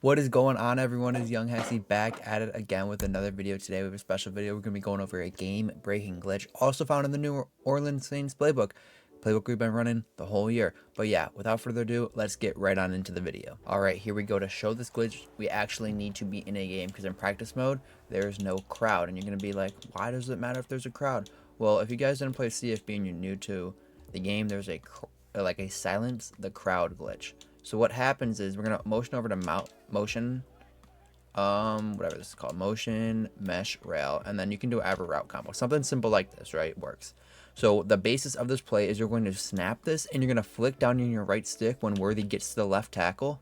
What is going on, everyone? Is Young Hexied back at it again with another video. Today we have a special video. We're going to be going over a game-breaking glitch also found in the New Orleans Saints playbook we've been running the whole year. But yeah, without further ado, let's get right on into the video. Alright, here we go. To show this glitch, we actually need to be in a game because in practice mode, there's no crowd. And you're going to be like, why does it matter if there's a crowd? Well, if you guys didn't play CFB and you're new to the game, there's a silence the crowd glitch. So what happens is we're gonna motion over to motion, whatever this is called, motion mesh rail, and then you can do ever route combo. Something simple like this, right? Works. So the basis of this play is you're going to snap this, and you're gonna flick down on your right stick when Worthy gets to the left tackle.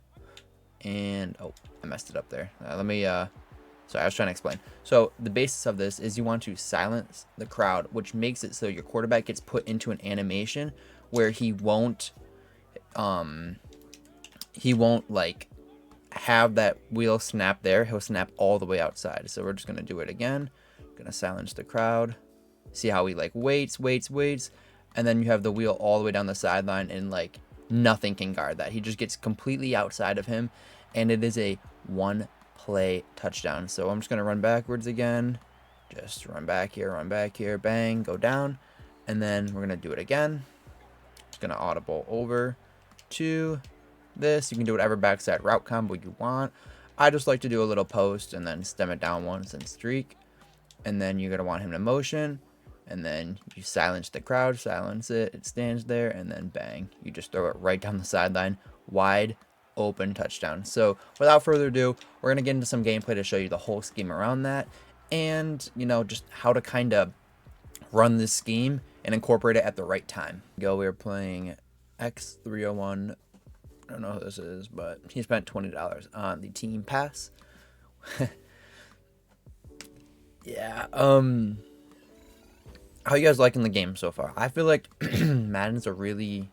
And oh, I messed it up there. Sorry, I was trying to explain. So the basis of this is you want to silence the crowd, which makes it so your quarterback gets put into an animation where he won't like have that wheel snap there. He'll snap all the way outside. So we're just gonna do it again. Gonna silence the crowd. See how he like waits, and then you have the wheel all the way down the sideline, and like nothing can guard that. He just gets completely outside of him, and it is a one play touchdown. So I'm just gonna run backwards again. Just run back here, bang, go down, and then we're gonna do it again. Just gonna audible over to this. You can do whatever backside route combo you want. I just like to do a little post and then stem it down once and streak. And then you're going to want him to motion. And then you silence the crowd, silence it. It stands there, and then bang. You just throw it right down the sideline. Wide open touchdown. So without further ado, we're going to get into some gameplay to show you the whole scheme around that. And, you know, just how to kind of run this scheme and incorporate it at the right time. We're playing X301. I don't know who this is, but he spent $20 on the team pass. Yeah. How you guys liking the game so far? I feel like Madden's a really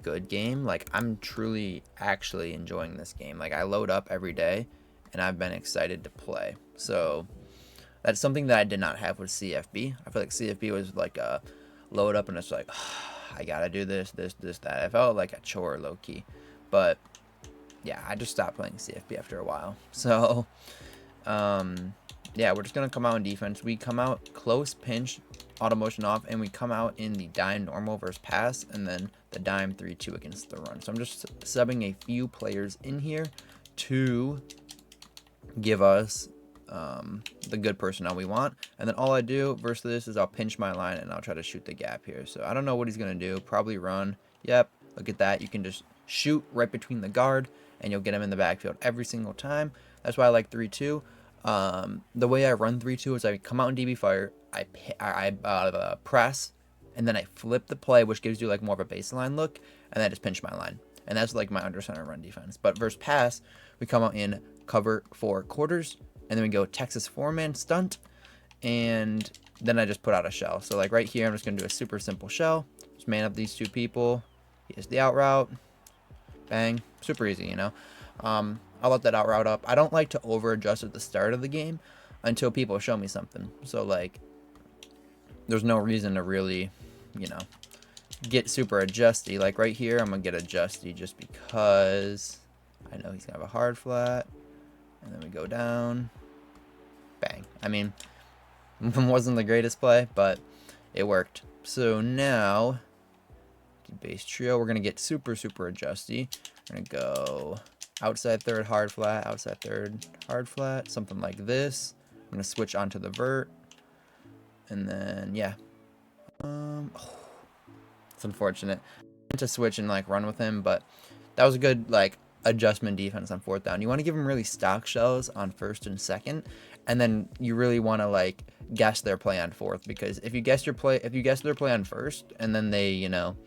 good game. Like, I'm truly actually enjoying this game. Like, I load up every day and I've been excited to play. So that's something that I did not have with CFB. I feel like CFB was like a load up and it's like, I gotta do this, that. I felt like a chore, low key. But yeah, I just stopped playing CFB after a while. So yeah, we're just gonna come out in defense. We come out close pinch, auto motion off, and we come out in the dime normal versus pass, and then the dime 3-2 against the run. So I'm just subbing a few players in here to give us the good personnel we want. And then all I do versus this is I'll pinch my line and I'll try to shoot the gap here. So I don't know what he's gonna do. Probably run. Yep, look at that. You can just shoot right between the guard and you'll get him in the backfield every single time. That's why I like 3-2. The way I run 3-2 is I come out in DB fire, I press, and then I flip the play, which gives you like more of a baseline look, and then I just pinch my line. And that's like my under center run defense. But versus pass, we come out in cover 4 quarters, and then we go Texas 4-man stunt, and then I just put out a shell. So like right here, I'm just gonna do a super simple shell. Just man up these two people. Here's the out route. Bang. Super easy, you know. I'll let that out route up. I don't like to over adjust at the start of the game until people show me something. So like there's no reason to really, you know, get super adjusty. Like right here, I'm gonna get adjusty just because I know he's gonna have a hard flat. And then we go down. Bang. I mean, wasn't the greatest play, but it worked. So now base trio, we're gonna get super adjusty. We're gonna go outside third hard flat, outside third hard flat, something like this. I'm gonna switch onto the vert, and then yeah, it's unfortunate to switch and like run with him, but that was a good like adjustment defense on 4th down. You want to give him really stock shells on 1st and 2nd, and then you really want to like guess their play on 4th, because if you guess their play on 1st and then they, you know,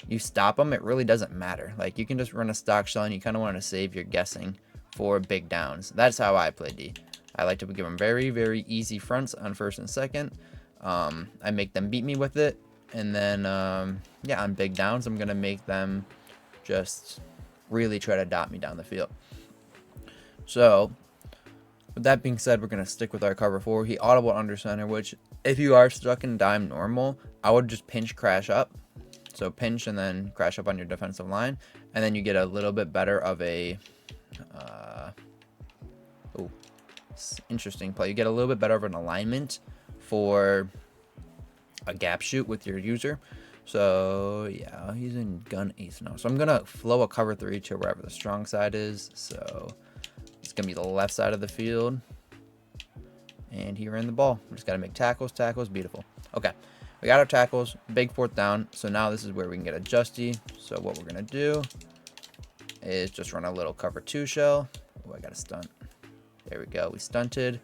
you stop them, it really doesn't matter. Like you can just run a stock shell and you kind of want to save your guessing for big downs. That's how I play D. I like to give them very easy fronts on 1st and 2nd. I make them beat me with it, and then yeah, on big downs I'm gonna make them just really try to dot me down the field. So with that being said, we're gonna stick with our cover 4. He audible under center, which if you are stuck in dime normal, I would just pinch crash up. So pinch and then crash up on your defensive line, and then you get a little bit better of a Ooh, interesting play. You get a little bit better of an alignment for a gap shoot with your user. So yeah, he's in gun ace now. So I'm gonna flow a cover 3 to wherever the strong side is. So it's gonna be the left side of the field. And he ran the ball. We just gotta make tackles, beautiful. Okay, we got our tackles, big 4th down. So now this is where we can get a justy. So what we're gonna do is just run a little cover 2 shell. Oh, I got a stunt. There we go, we stunted.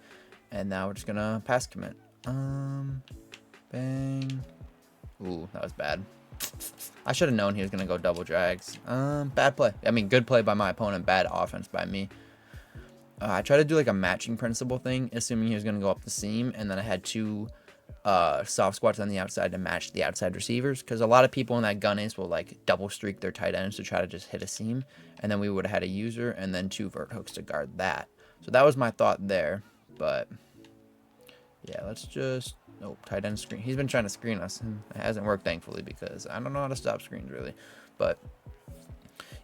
And now we're just gonna pass commit. Bang. Ooh, that was bad. I should have known he was going to go double drags. Bad play. I mean, good play by my opponent. Bad offense by me. I tried to do like a matching principle thing, assuming he was going to go up the seam. And then I had 2 soft squats on the outside to match the outside receivers. Because a lot of people in that gun ace will like double streak their tight ends to try to just hit a seam. And then we would have had a user and then 2 vert hooks to guard that. So that was my thought there. But yeah, let's just... Nope, tight end screen. He's been trying to screen us, and it hasn't worked, thankfully, because I don't know how to stop screens, really. But,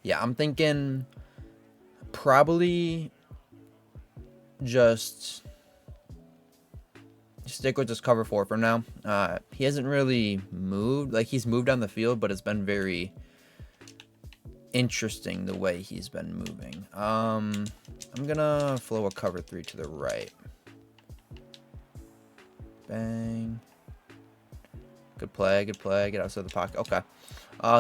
yeah, I'm thinking probably just stick with this cover 4 for now. He hasn't really moved. Like, he's moved on the field, but it's been very interesting the way he's been moving. I'm going to flow a cover 3 to the right. Bang. Good play, good play. Get outside the pocket. Okay.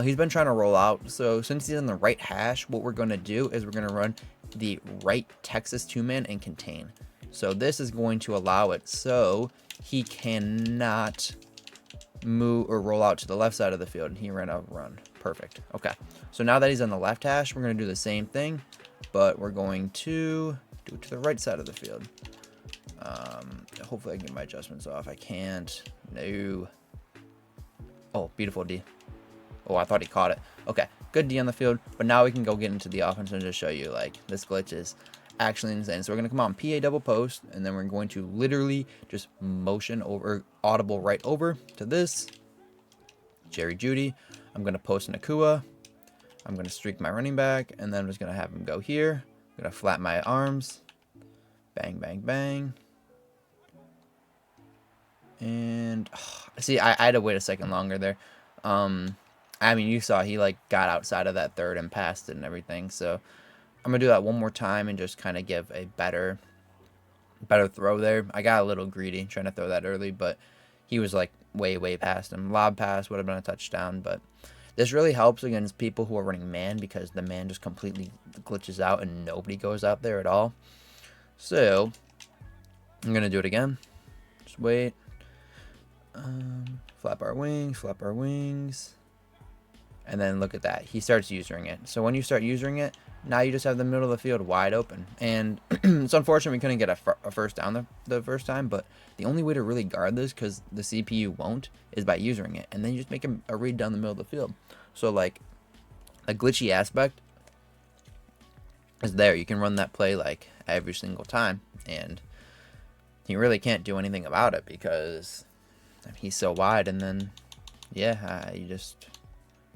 He's been trying to roll out. So since he's in the right hash, what we're going to do is we're going to run the right Texas 2-man and contain. So this is going to allow it so he cannot move or roll out to the left side of the field. And he ran a run. Perfect. Okay. So now that he's on the left hash, we're going to do the same thing, but we're going to do it to the right side of the field. Hopefully I can get my adjustments off. I can't. No. Oh, beautiful D. Oh, I thought he caught it. Okay, good D on the field. But now we can go get into the offense and just show you, like, this glitch is actually insane. So we're going to come on PA double post, and then we're going to literally just motion over, audible right over to this. Jerry Judy. I'm going to post Nakua. I'm going to streak my running back, and then I'm just going to have him go here. I'm going to flat my arms. Bang, bang, bang. And see, I had to wait a second longer there. I mean, you saw he like got outside of that 3rd and passed it and everything. So I'm gonna do that one more time and just kind of give a better throw there. I got a little greedy trying to throw that early, but he was like way past him. Lob pass would have been a touchdown, but this really helps against people who are running man because the man just completely glitches out and nobody goes out there at all. So I'm gonna do it again. Just wait. Flap our wings, and then look at that, he starts using it. So when you start using it, now you just have the middle of the field wide open, and it's unfortunate we couldn't get a first down the first time, but the only way to really guard this, because the CPU won't, is by using it, and then you just make a read down the middle of the field. So like a glitchy aspect is there. You can run that play like every single time, and you really can't do anything about it because he's so wide, and then yeah, you just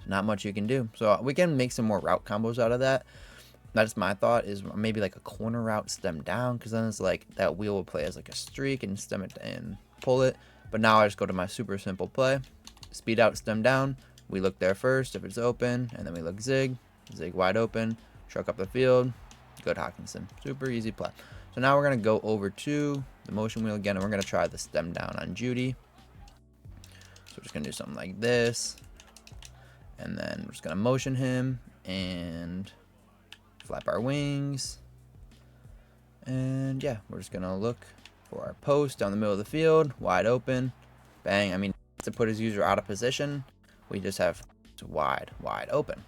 not much you can do. So we can make some more route combos out of that. That's my thought, is maybe like a corner route stem down, because then it's like that wheel will play as like a streak and stem it and pull it. But now I just go to my super simple play, speed out, stem down. We look there first if it's open, and then we look zig wide open, truck up the field. Good Hawkinson, super easy play. So now we're gonna go over to the motion wheel again, and we're gonna try the stem down on Judy. So we're just gonna do something like this, and then we're just gonna motion him and flap our wings, and yeah, we're just gonna look for our post down the middle of the field, wide open, bang. I mean, to put his user out of position, we just have wide open.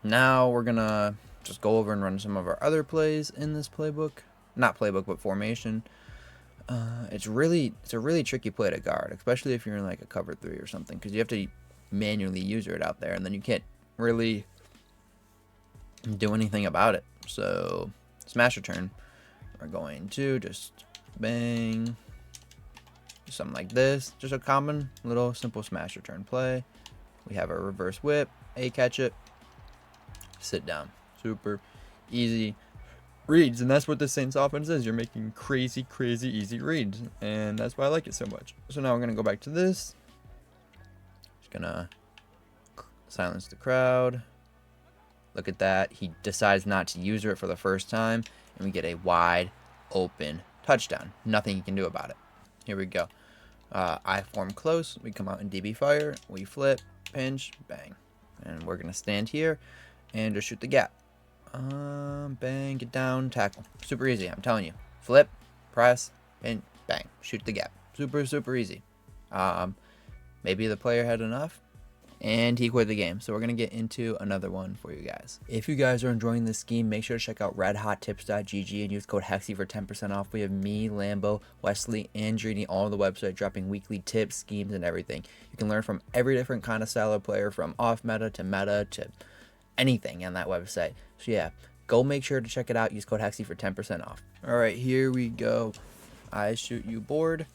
Now we're gonna just go over and run some of our other plays in this playbook, not playbook, but formation. It's a really tricky play to guard, especially if you're in like a cover 3 or something, because you have to manually user it out there, and then you can't really do anything about it. So smash return, we're going to just bang, something like this, just a common little simple smash return play. We have a reverse whip, a catch it, sit down, super easy reads, and that's what the Saints offense is. You're making crazy easy reads, and that's why I like it so much. So now we're gonna go back to this. Just gonna silence the crowd. Look at that. He decides not to use it for the first time, and we get a wide open touchdown. Nothing you can do about it. Here we go. I form close. We come out in DB fire. We flip, pinch, bang, and we're gonna stand here and just shoot the gap. Bang, get down, tackle. Super easy, I'm telling you. Flip, press, and bang, shoot the gap. Super easy. Maybe the player had enough, and he quit the game. So we're going to get into another one for you guys. If you guys are enjoying this scheme, make sure to check out RedHotTips.gg and use code Hexied for 10% off. We have me, Lambo, Wesley, and DRINI all on the website, dropping weekly tips, schemes, and everything. You can learn from every different kind of style of player, from off meta to anything on that website. So yeah, go make sure to check it out. Use code Hexied for 10% off. All right, here we go. I shoot you board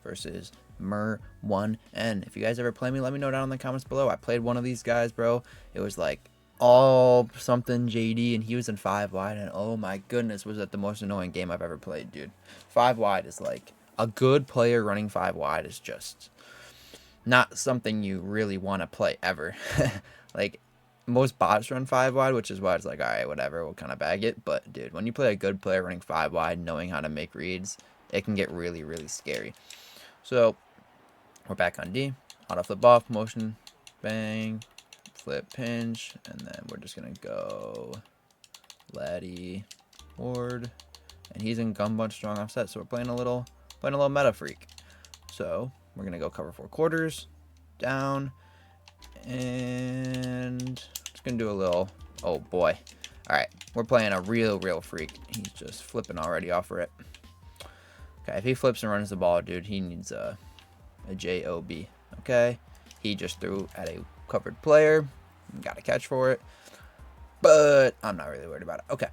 versus Mer1N. If you guys ever play me, let me know down in the comments below. I played one of these guys, bro. It was like all something JD, and he was in 5 wide, and oh my goodness, was that the most annoying game I've ever played, dude. 5 wide is like, a good player running 5 wide is just not something you really want to play ever. Like, most bots run 5 wide, which is why it's like, all right, whatever, we'll kind of bag it. But dude, when you play a good player running 5 wide, knowing how to make reads, it can get really scary. So we're back on D. Auto flip off, motion, bang, flip, pinch, and then we're just gonna go Laddie, Ward, and he's in gun bunch strong offset. So we're playing a little meta freak. So we're gonna go cover 4 quarters, down, and just gonna do a little, oh boy. All right, we're playing a real freak. He's just flipping already off for it. Okay, if he flips and runs the ball, dude, he needs a job. Okay, he just threw at a covered player, got a catch for it, but I'm not really worried about it. Okay,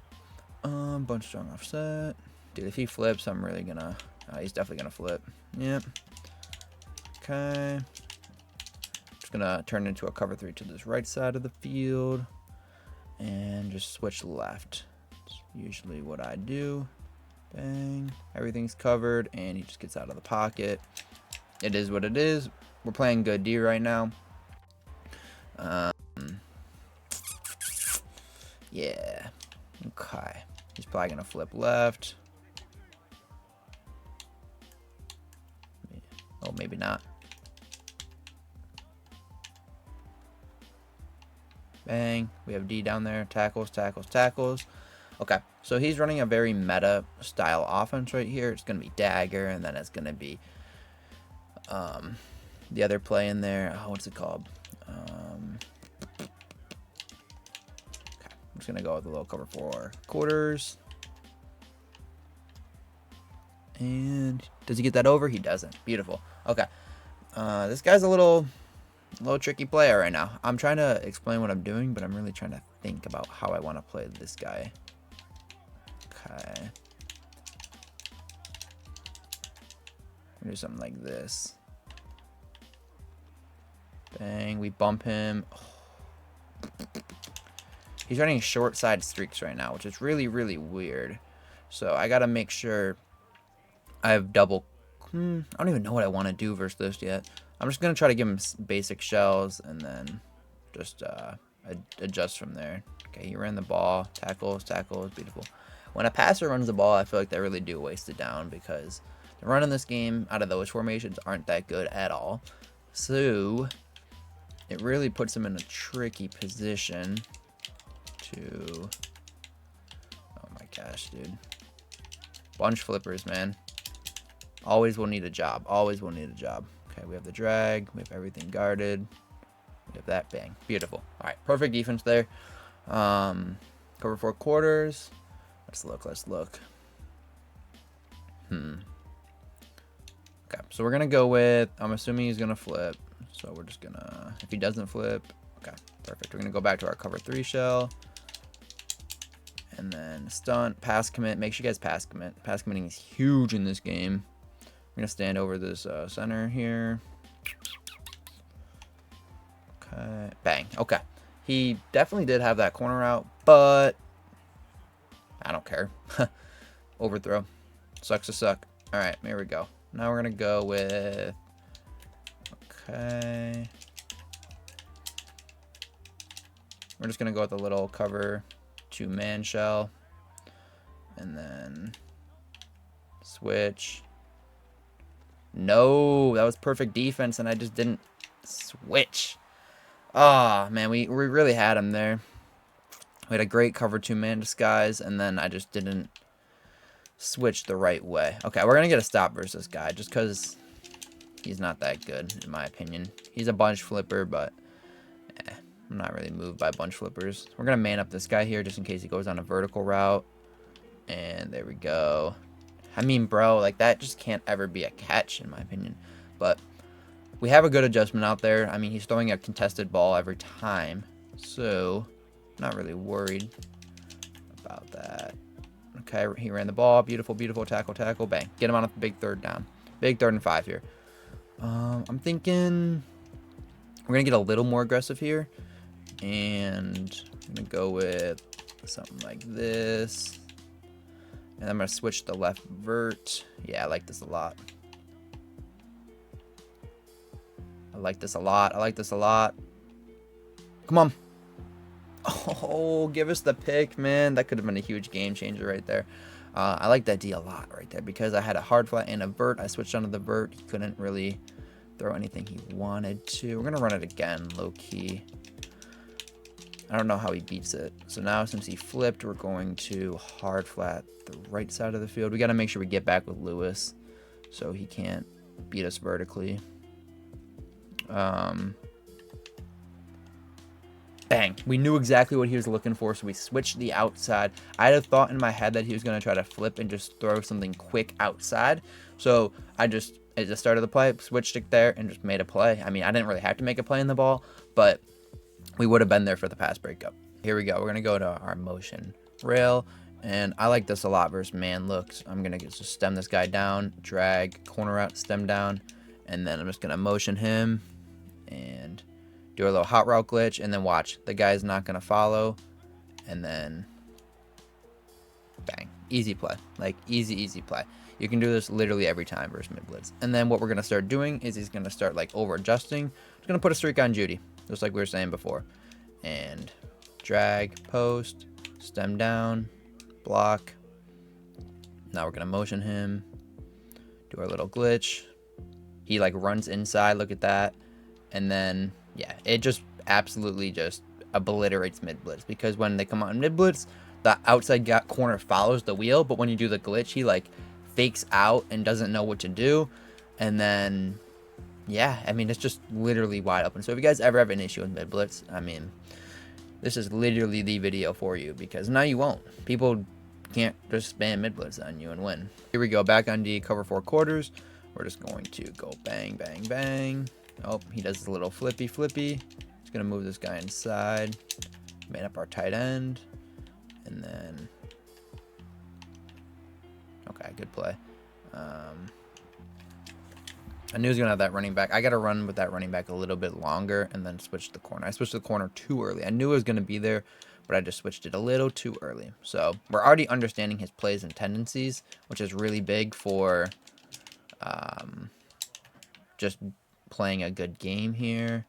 bunch strong offset, dude. If he flips, I'm really gonna, he's definitely gonna flip. Yep. Okay, just gonna turn into a cover 3 to this right side of the field and just switch left. That's usually what I do. Bang, everything's covered, and he just gets out of the pocket. It is what it is. We're playing good D right now. Yeah. Okay. He's probably gonna flip left. Oh, maybe not. Bang. We have D down there. Tackles. Okay, so he's running a very meta style offense right here. It's going to be dagger, and then it's going to be the other play in there. Oh, what's it called? Okay, I'm just going to go with a little cover 4 quarters. And does he get that over? He doesn't. Beautiful. Okay, this guy's a little tricky player right now. I'm trying to explain what I'm doing, but I'm really trying to think about how I want to play this guy. Okay. Do something like this. Bang, we bump him. Oh. He's running short side streaks right now, which is really weird. So I gotta make sure I have double. I don't even know what I want to do versus this yet. I'm just gonna try to give him basic shells and then just adjust from there. Okay, he ran the ball. Tackles, beautiful. When a passer runs the ball, I feel like they really do waste it down, because the run in this game out of those formations aren't that good at all. So it really puts him in a tricky position to, oh my gosh, dude. Bunch flippers, man. Always will need a job. Okay, we have the drag. We have everything guarded. We have that. Bang. Beautiful. All right, perfect defense there. Cover 4 quarters. Let's look. Okay, so we're gonna go with, I'm assuming he's gonna flip, so we're just gonna, if he doesn't flip, okay, perfect. We're gonna go back to our cover 3 shell, and then stunt, pass commit. Make sure you guys pass commit. Pass committing is huge in this game. We're gonna stand over this center here. Okay, bang. Okay, he definitely did have that corner out, but I don't care. Overthrow. Sucks to suck. All right, here we go. Now we're going to go with... Okay. We're just going to go with a little cover 2-man shell. And then switch. No, that was perfect defense, and I just didn't switch. Oh, man, we really had him there. We had a great cover 2-man disguise, and then I just didn't switch the right way. Okay, we're going to get a stop versus this guy just because he's not that good, in my opinion. He's a bunch flipper, but I'm not really moved by bunch flippers. We're going to man up this guy here just in case he goes on a vertical route. And there we go. I mean, bro, like that just can't ever be a catch, in my opinion. But we have a good adjustment out there. I mean, he's throwing a contested ball every time. So, not really worried about that. Okay, he ran the ball. Beautiful, beautiful. Tackle, tackle. Bang. Get him on a big 3rd down. Big 3rd and 5 here. I'm thinking we're going to get a little more aggressive here. And I'm going to go with something like this. And I'm going to switch the left vert. Yeah, I like this a lot. I like this a lot. I like this a lot. Come on. Oh, give us the pick, man. That could have been a huge game changer right there. I like that D a lot right there because I had a hard flat and a vert. I switched onto the vert. He couldn't really throw anything he wanted to. We're going to run it again, low key. I don't know how he beats it. So now since he flipped, we're going to hard flat the right side of the field. We got to make sure we get back with Lewis so he can't beat us vertically. Bang. We knew exactly what he was looking for, so we switched the outside. I had a thought in my head that he was going to try to flip and just throw something quick outside. So I just, at the start of the play, switched it there and just made a play. I mean, I didn't really have to make a play in the ball, but we would have been there for the pass breakup. Here we go. We're going to go to our motion rail, and I like this a lot versus man looks. I'm going to just stem this guy down, drag, corner out, stem down, and then I'm just going to motion him and do a little hot route glitch, and then watch. The guy's not going to follow, and then bang. Easy play. Like, easy, easy play. You can do this literally every time versus mid-blitz. And then what we're going to start doing is he's going to start, like, over-adjusting. He's going to put a streak on Judy, just like we were saying before. And drag, post, stem down, block. Now we're going to motion him, do our little glitch. He, like, runs inside. Look at that. And then, yeah, it just absolutely just obliterates mid-blitz. Because when they come on mid-blitz, the outside corner follows the wheel. But when you do the glitch, he, like, fakes out and doesn't know what to do. And then, yeah, I mean, it's just literally wide open. So if you guys ever have an issue with mid-blitz, I mean, this is literally the video for you. Because now you won't. People can't just spam mid-blitz on you and win. Here we go. Back on D, cover 4 quarters. We're just going to go bang, bang, bang. Oh, he does a little flippy. He's going to move this guy inside. Man up our tight end. And then... Okay, good play. I knew he was going to have that running back. I got to run with that running back a little bit longer and then switch the corner. I switched the corner too early. I knew it was going to be there, but I just switched it a little too early. So we're already understanding his plays and tendencies, which is really big for just playing a good game here.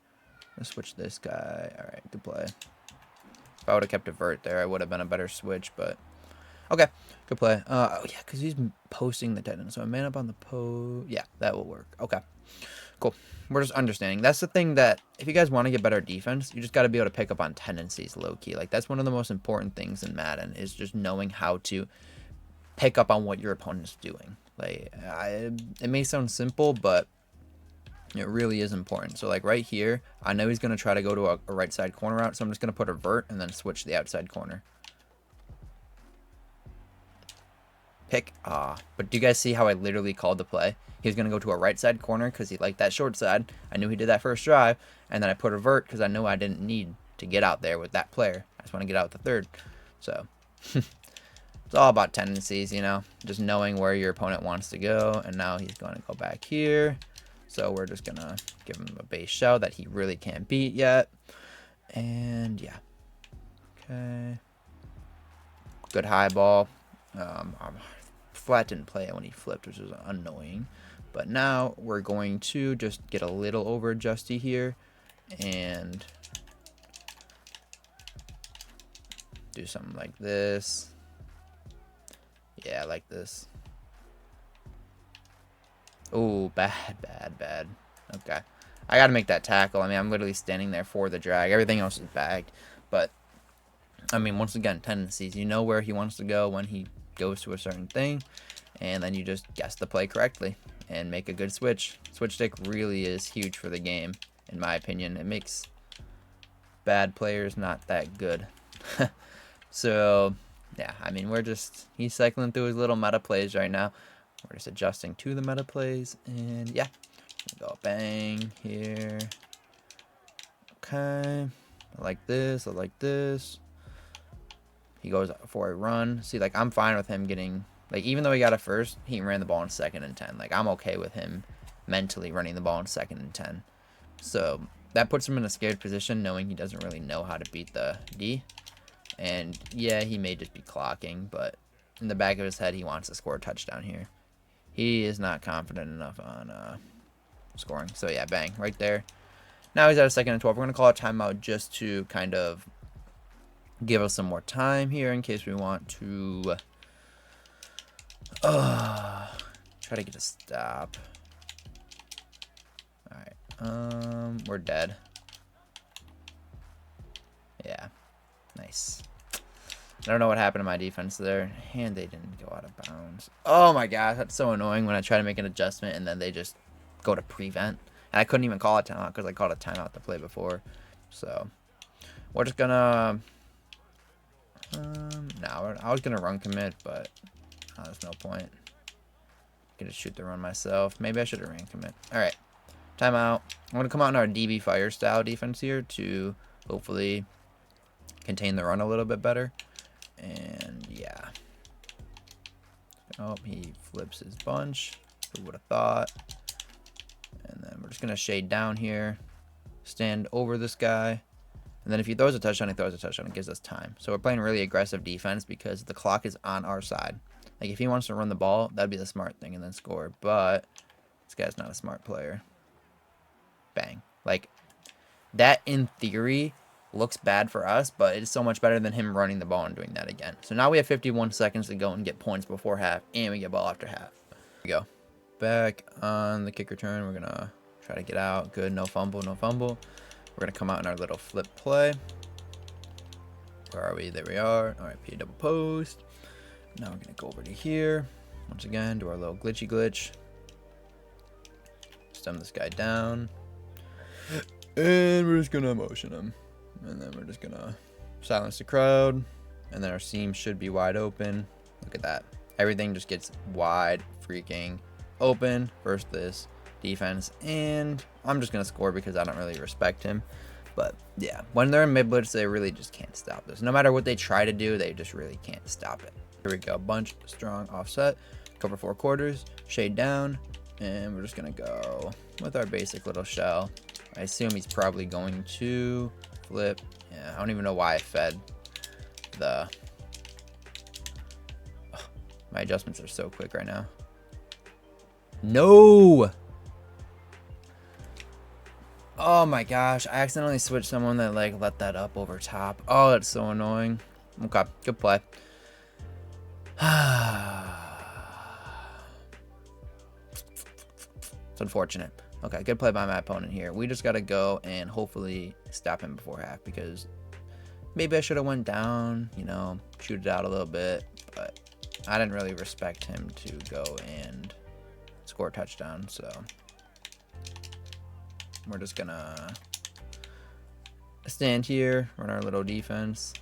Let's switch this guy. All right, good play. If I would have kept a vert there, I would have been a better switch, but okay, good play. Oh yeah, because he's posting the tight end, so I man up on the post. Yeah, that will work. Okay, cool. We're just understanding. That's the thing that if you guys want to get better defense, you just got to be able to pick up on tendencies low key. Like that's one of the most important things in Madden is just knowing how to pick up on what your opponent's doing. Like it may sound simple, but it really is important. So like right here, I know he's going to try to go to a right side corner route. So I'm just going to put a vert and then switch the outside corner. Pick. But do you guys see how I literally called the play? He was going to go to a right side corner because he liked that short side. I knew he did that first drive. And then I put a vert because I know I didn't need to get out there with that player. I just want to get out with the third. So it's all about tendencies, you know, just knowing where your opponent wants to go. And now he's going to go back here. So we're just going to give him a base shell that he really can't beat yet. And yeah. Okay. Good high ball. Flat didn't play it when he flipped, which was annoying. But now we're going to just get a little over adjusty here and do something like this. Yeah, like this. Oh, bad. Okay. I got to make that tackle. I mean, I'm literally standing there for the drag. Everything else is bagged. But, I mean, once again, tendencies. You know where he wants to go when he goes to a certain thing. And then you just guess the play correctly and make a good switch. Switch stick really is huge for the game, in my opinion. It makes bad players not that good. So, yeah, I mean, he's cycling through his little meta plays right now. We're just adjusting to the meta plays, and yeah, go bang here. Okay, I like this. He goes for a run. See, like, I'm fine with him getting, like, even though he got it first, he ran the ball in 2nd and 10. Like, I'm okay with him mentally running the ball in 2nd and 10. So that puts him in a scared position, knowing he doesn't really know how to beat the D. And yeah, he may just be clocking, but in the back of his head, he wants to score a touchdown here. He is not confident enough on scoring. So yeah, bang, right there. Now he's at a 2nd and 12. We're going to call a timeout just to kind of give us some more time here in case we want to try to get a stop. All right, we're dead. Yeah, nice. I don't know what happened to my defense there. And they didn't go out of bounds. Oh my gosh, that's so annoying when I try to make an adjustment and then they just go to prevent. And I couldn't even call a timeout because I called a timeout to play before. So we're just gonna no, I was gonna run commit, but there's no point. I'm gonna shoot the run myself. Maybe I should have ran commit. Alright. Timeout. I'm gonna come out in our DB fire style defense here to hopefully contain the run a little bit better. And yeah. Oh, he flips his bunch. Who would have thought? And then we're just going to shade down here. Stand over this guy. And then if he throws a touchdown, he throws a touchdown. It gives us time. So we're playing really aggressive defense because the clock is on our side. Like, if he wants to run the ball, that'd be the smart thing and then score. But this guy's not a smart player. Bang. Like, that in theory looks bad for us, but it's so much better than him running the ball and doing that again. So now we have 51 seconds to go and get points before half, and we get ball after half. Here we go. Back on the kick return. We're going to try to get out. Good. No fumble. No fumble. We're going to come out in our little flip play. Where are we? There we are. All right, P double post. Now we're going to go over to here. Once again, do our little glitchy glitch. Stem this guy down. And we're just going to motion him. And then we're just going to silence the crowd. And then our seam should be wide open. Look at that. Everything just gets wide freaking open versus this defense. And I'm just going to score because I don't really respect him. But yeah, when they're in mid-blitz, they really just can't stop this. No matter what they try to do, they just really can't stop it. Here we go. Bunch, strong, offset. Cover 4 quarters. Shade down. And we're just going to go with our basic little shell. I assume he's probably going to flip. Yeah, I don't even know why I fed the... Oh, my adjustments are so quick right now. No! Oh my gosh, I accidentally switched someone that like let that up over top. Oh, that's so annoying. Okay, good play. It's unfortunate. Okay, good play by my opponent here. We just got to go and hopefully stop him before half because maybe I should have went down, you know, shoot it out a little bit, but I didn't really respect him to go and score a touchdown, so we're just gonna stand here, run our little defense.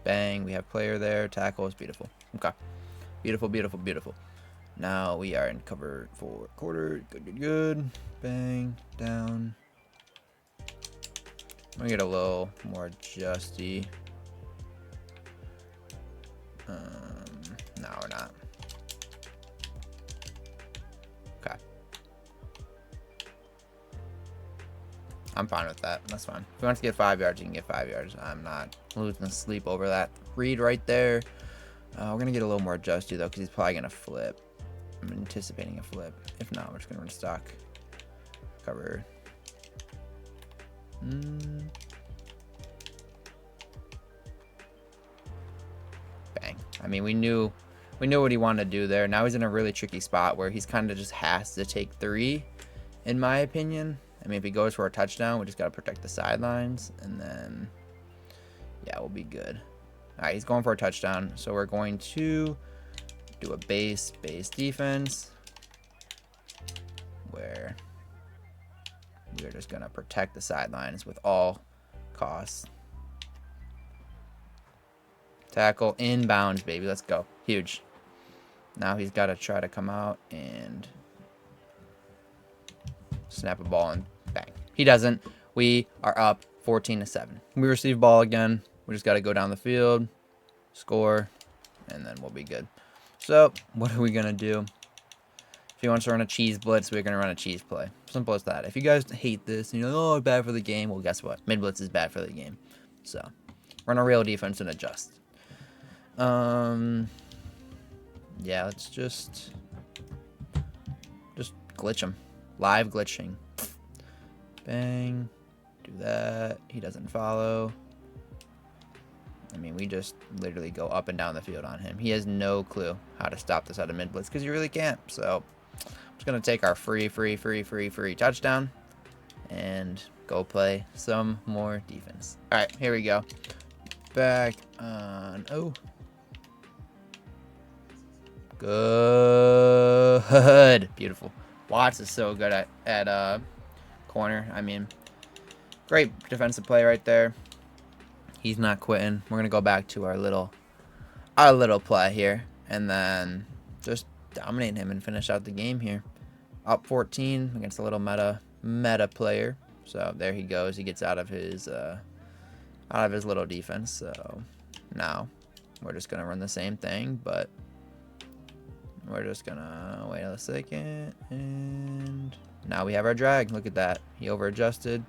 Bang, we have player there, tackle is beautiful. Okay, beautiful, beautiful, beautiful. Now we are in cover 4 quarter. Good, good, good. Bang, down. I'm gonna get a little more adjusty. No, we're not. Okay. I'm fine with that. That's fine. If he wants to get 5 yards, he can get 5 yards. I'm not losing sleep over that read right there. We're going to get a little more adjusted, though, because he's probably going to flip. I'm anticipating a flip. If not, we're just going to run stock. Cover. Bang. I mean, we knew what he wanted to do there. Now he's in a really tricky spot where he's kind of just has to take 3, in my opinion. I mean, if he goes for a touchdown, we just got to protect the sidelines, and then, yeah, we'll be good. All right, he's going for a touchdown, so we're going to do a base defense, where we're just going to protect the sidelines with all costs. Tackle inbounds, baby. Let's go. Huge. Now he's got to try to come out and snap a ball and bang. He doesn't. We are up 14-7. We receive ball again. We just got to go down the field, score, and then we'll be good. So what are we going to do? If he wants to run a cheese blitz, we're going to run a cheese play. Simple as that. If you guys hate this and you're like, oh, bad for the game, well, guess what? Mid-blitz is bad for the game. So run a real defense and adjust. Yeah, let's just glitch him. Live glitching. Bang. Do that. He doesn't follow. I mean, we just literally go up and down the field on him. He has no clue how to stop this out of mid-blitz because you really can't. So I'm just going to take our free touchdown and go play some more defense. All right, here we go. Back on. Oh. Good. Beautiful. Watts is so good at corner. I mean, great defensive play right there. He's not quitting. We're gonna go back to our little play here, and then just dominate him and finish out the game here. Up 14 against a little meta player. So there he goes. He gets out of his little defense. So now we're just gonna run the same thing, but we're just gonna wait a second, and now we have our drag. Look at that. He over adjusted.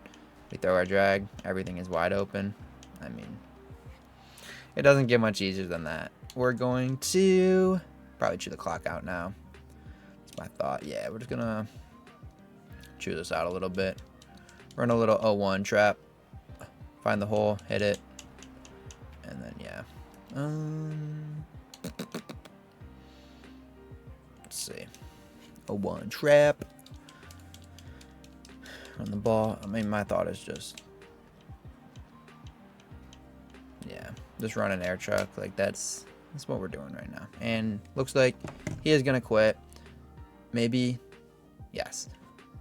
We throw our drag. Everything is wide open. I mean, it doesn't get much easier than that. We're going to probably chew the clock out now. That's my thought. Yeah, we're just gonna chew this out a little bit. Run a little 0-1 trap. Find the hole, hit it, and then yeah. Let's see. 0-1 trap. On the ball. I mean, my thought is just, yeah, just run an air truck. Like that's what we're doing right now. And looks like he is gonna quit. Maybe, yes.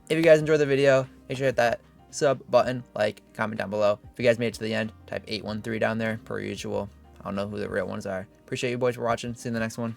If you guys enjoyed the video, make sure to hit that sub button, like, comment down below. If you guys made it to the end, type 813 down there per usual. I don't know who the real ones are. Appreciate you boys for watching. See you in the next one.